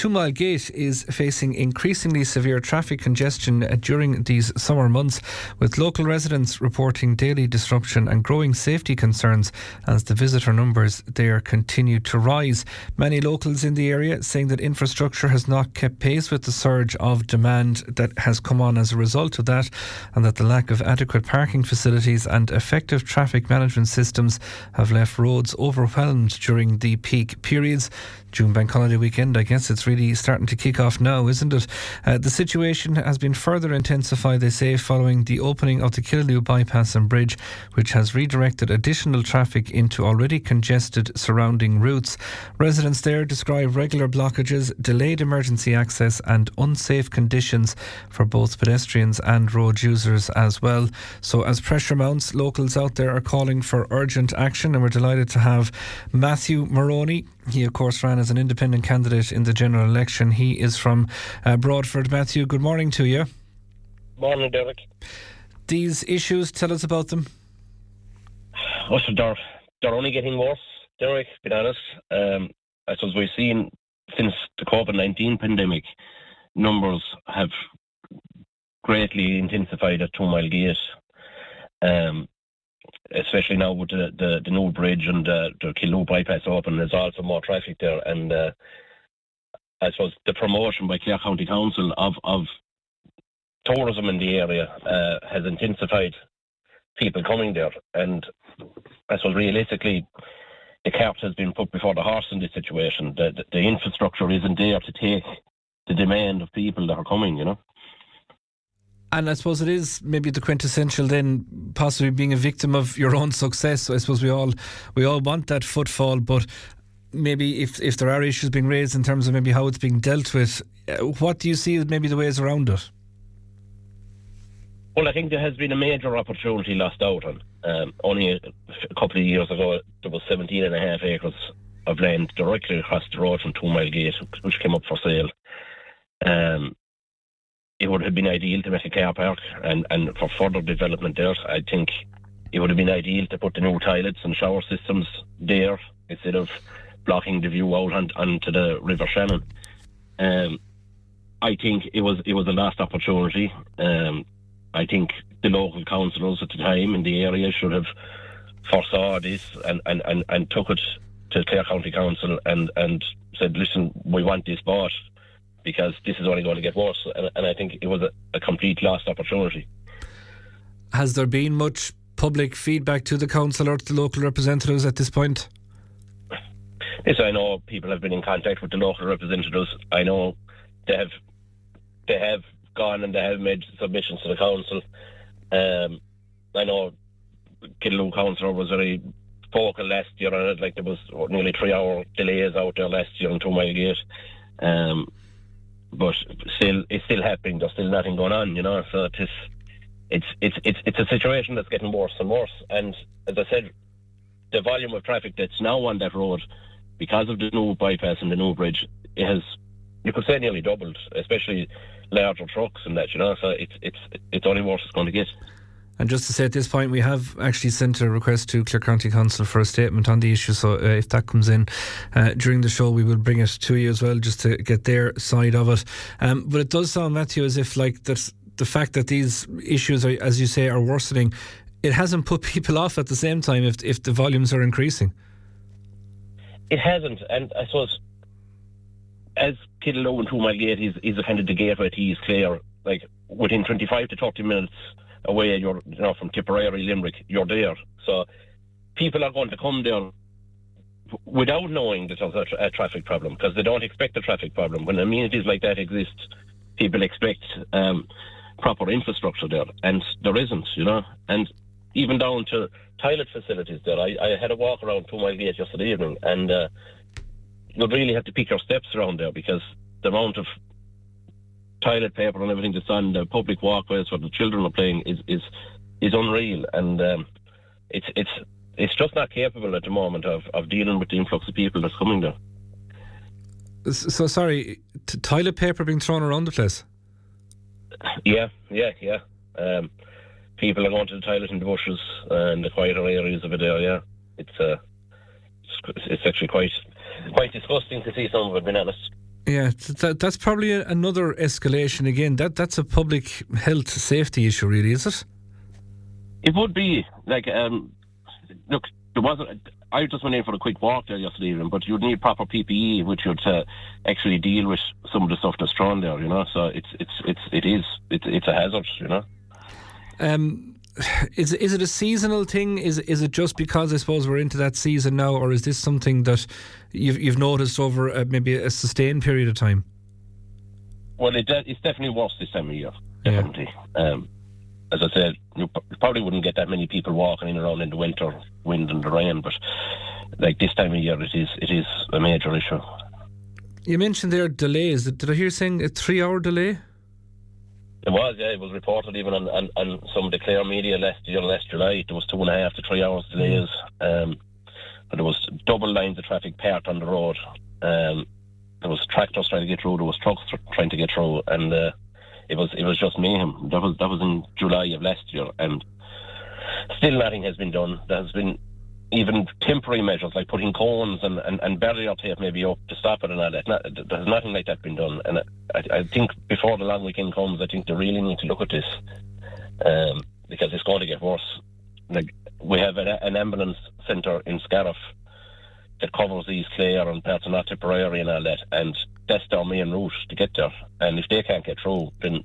Twomilegate is facing increasingly severe traffic congestion during these summer months, with local residents reporting daily disruption and growing safety concerns as the visitor numbers there continue to rise. Many locals in the area saying that infrastructure has not kept pace with the surge of demand that has come on as a result of that, and that the lack of adequate parking facilities and effective traffic management systems have left roads overwhelmed during the peak periods. June Bank Holiday weekend, I guess it's really starting to kick off now, isn't it? The situation has been further intensified, they say, following the opening of the Killaloe bypass and bridge, which has redirected additional traffic into already congested surrounding routes. Residents there describe regular blockages, delayed emergency access and unsafe conditions for both pedestrians and road users as well. So as pressure mounts, locals out there are calling for urgent action, and we're delighted to have Matthew Moroney. He, of course, ran as an independent candidate in the general election. He is from Broadford. Matthew, good morning to you. Morning, Derrick. These issues, tell us about them. Oh, so they're only getting worse, Derrick, to be honest. I suppose we've seen since the COVID-19 pandemic, numbers have greatly intensified at Twomilegate. Especially now with the new bridge and the Killaloe bypass open, there's also more traffic there. And I suppose the promotion by Clare County Council of tourism in the area has intensified people coming there. And I suppose realistically, the cart has been put before the horse in this situation. The infrastructure isn't there to take the demand of people that are coming, you know. And I suppose it is maybe the quintessential then possibly being a victim of your own success. So I suppose we all want that footfall, but maybe if there are issues being raised in terms of maybe how it's being dealt with, what do you see as maybe the ways around it? Well, I think there has been a major opportunity lost out on. Only a couple of years ago, there was 17.5 acres of land directly across the road from Twomilegate, which came up for sale. It would have been ideal to make a car park and for further development there. I think it would have been ideal to put the new toilets and shower systems there instead of blocking the view out onto the River Shannon. I think it was a lost opportunity. I think the local councillors at the time in the area should have foresaw this and took it to Clare County Council and said, listen, we want this bought, because this is only going to get worse. And I think it was a complete lost opportunity. Has there been much public feedback to the council or to the local representatives at this point? Yes, I know people have been in contact with the local representatives. I know they have gone and they have made submissions to the council. I know Killaloe councillor was very vocal last year on it, like there was nearly 3-hour delays out there last year on Twomilegate. But it's still happening. There's still nothing going on, you know. So it's a situation that's getting worse and worse. And as I said, the volume of traffic that's now on that road, because of the new bypass and the new bridge, it has, you could say, nearly doubled, especially larger trucks and that, you know. So it's only worse it's going to get. And just to say at this point, we have actually sent a request to Clare County Council for a statement on the issue. So if that comes in during the show, we will bring it to you as well, just to get their side of it. But it does sound, Matthew, as if like the fact that these issues, are, as you say, are worsening, it hasn't put people off at the same time if the volumes are increasing. It hasn't. And I suppose as Killaloe and Twomilegate is a kind of the gateway to East Clare, like within 25 to 30 minutes away, you're, you know, from Tipperary, Limerick, you're there. So people are going to come there without knowing that there's a traffic problem, because they don't expect a traffic problem. When amenities like that exist, people expect proper infrastructure there, and there isn't, you know. And even down to toilet facilities there. I had a walk around Twomilegate yesterday evening, and you'd really have to pick your steps around there, because the amount of toilet paper and everything that's on the public walkways where the children are playing is unreal, and it's just not capable at the moment of dealing with the influx of people that's coming there. So sorry, toilet paper being thrown around the place? Yeah. People are going to the toilet in the bushes and the quieter areas of it there. Yeah, it's actually quite disgusting to see some of it, being honest. Yeah, that's probably another escalation again. That's a public health safety issue, really, is it? It would be. Like, look, there wasn't... I just went in for a quick walk there yesterday evening, but you'd need proper PPE, which would actually deal with some of the stuff that's thrown there, you know. So it's a hazard, you know. Is it a seasonal thing? Is it just because I suppose we're into that season now, or is this something that you've noticed over maybe a sustained period of time? Well, it's definitely worse this time of year. Definitely. Yeah. As I said, you probably wouldn't get that many people walking in around in the winter, wind and the rain, but like this time of year, it is a major issue. You mentioned there delays. Did I hear you saying a 3-hour delay? It was, yeah. It was reported even on some of the Clare media last July. There was 2.5 to 3 hours delays. And there was double lines of traffic parked on the road. There was tractors trying to get through. There was trucks trying to get through, and it was just mayhem. That was in July of last year, and still nothing has been done. There has been even temporary measures like putting cones and barrier tape maybe up to stop it and all that. There's nothing like that been done. And I think before the long weekend comes, I think they really need to look at this because it's going to get worse. Like, we have an ambulance centre in Scariff that covers East Clare and parts of North Tipperary and all that, and that's their main route to get there. And if they can't get through, then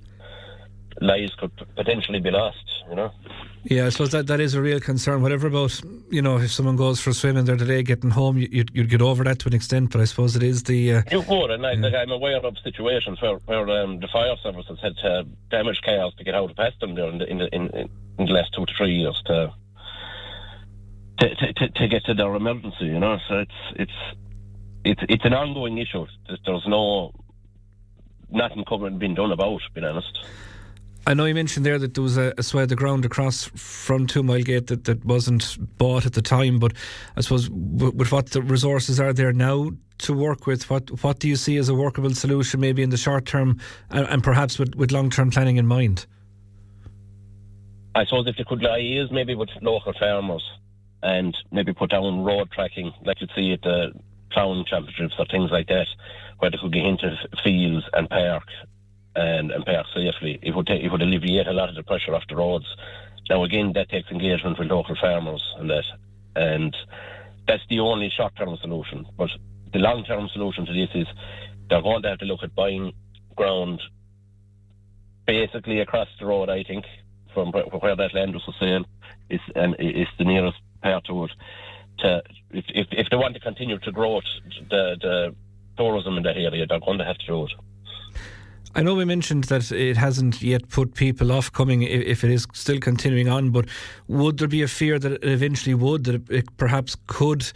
lives could potentially be lost, you know. Yeah, I suppose that is a real concern. Whatever about, you know, if someone goes for a swim and they're delayed getting home, you'd get over that to an extent, but I suppose it is the... You would, and I'm aware of situations where the fire services had to damage cars to get out past them there in the last 2 to 3 years to get to their emergency, you know. So it's an ongoing issue. There's nothing being done about, being honest. I know you mentioned there that there was a swathe of ground across from Twomilegate that wasn't bought at the time, but I suppose with what the resources are there now to work with, what do you see as a workable solution maybe in the short term and perhaps with long-term planning in mind? I suppose if they could liaise maybe with local farmers and maybe put down road tracking like you'd see at the clown championships or things like that, where they could get into fields and park and park safely. It would alleviate a lot of the pressure off the roads. Now again, that takes engagement with local farmers and that's the only short-term solution. But the long-term solution to this is they're going to have to look at buying ground basically across the road, I think, from where that land was for sale is the nearest part to it. If they want to continue to grow the tourism in that area, they're going to have to do it. I know we mentioned that it hasn't yet put people off coming if it is still continuing on, but would there be a fear that it eventually would, that it perhaps could,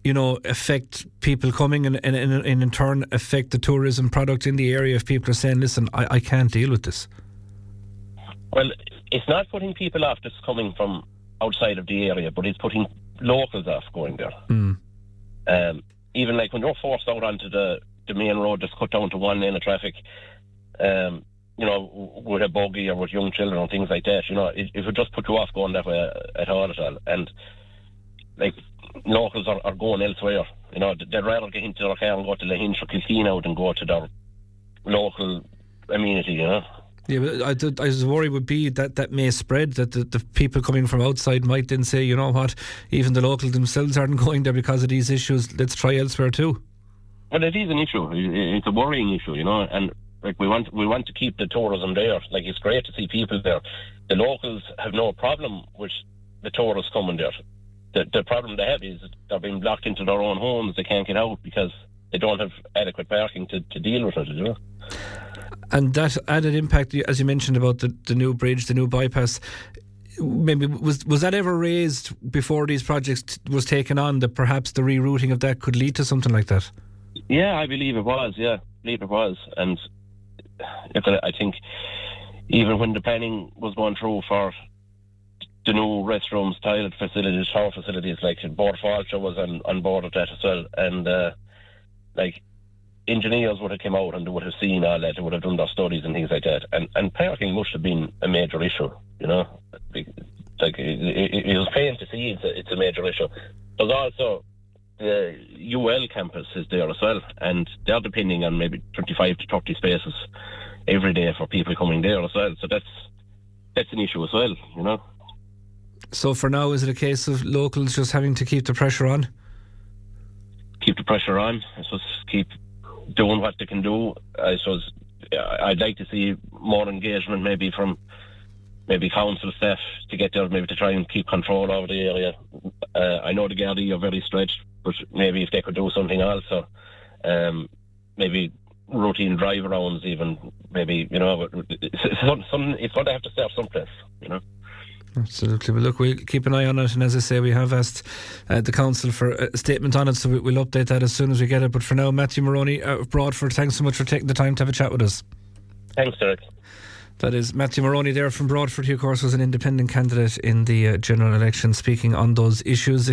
you know, affect people coming and in turn affect the tourism product in the area if people are saying, listen, I can't deal with this? Well, it's not putting people off that's coming from outside of the area, but it's putting locals off going there. Even like when you're forced out onto the main road that's cut down to one lane of traffic, you know, with a buggy or with young children and things like that, you know, it would just put you off going that way at all. And like locals are going elsewhere, you know, they'd rather get into their car and go to Lahinch or Kilkeen out than go to their local amenity, you know. Yeah, but I was worried would be that may spread, that the people coming from outside might then say, you know what, even the locals themselves aren't going there because of these issues, let's try elsewhere too. Well, it is an issue. It's a worrying issue, you know, and like we want to keep the tourism there. Like, it's great to see people there. The locals have no problem with the tourists coming there. The problem they have is they're being blocked into their own homes. They can't get out because they don't have adequate parking to deal with it, you know. And that added impact, as you mentioned about the new bridge, the new bypass, maybe was that ever raised before these projects was taken on, that perhaps the rerouting of that could lead to something like that? Yeah, I believe it was. And I think even when the planning was going through for the new restrooms, toilet facilities, shower facilities, like Board Falcher was on board with that as well. And like engineers would have come out and they would have seen all that, they would have done their studies and things like that. And parking must have been a major issue, you know. Like it was pain to see it's a major issue. There's also the UL campus is there as well, and they're depending on maybe 25 to 30 spaces every day for people coming there as well. So that's an issue as well, you know. So for now, is it a case of locals just having to keep the pressure on? Keep the pressure on. I suppose keep doing what they can do. I suppose I'd like to see more engagement maybe from maybe council staff to get there, maybe to try and keep control over the area. I know the Gardaí are very stretched, but maybe if they could do something also, maybe routine drive-arounds even, maybe, you know, it's going to have to start someplace, you know. Absolutely. Well, look, we'll keep an eye on it, and as I say, we have asked the council for a statement on it, so we'll update that as soon as we get it. But for now, Matthew Moroney of Broadford, thanks so much for taking the time to have a chat with us. Thanks, Derek. That is Matthew Moroney there from Broadford, who of course was an independent candidate in the general election, speaking on those issues.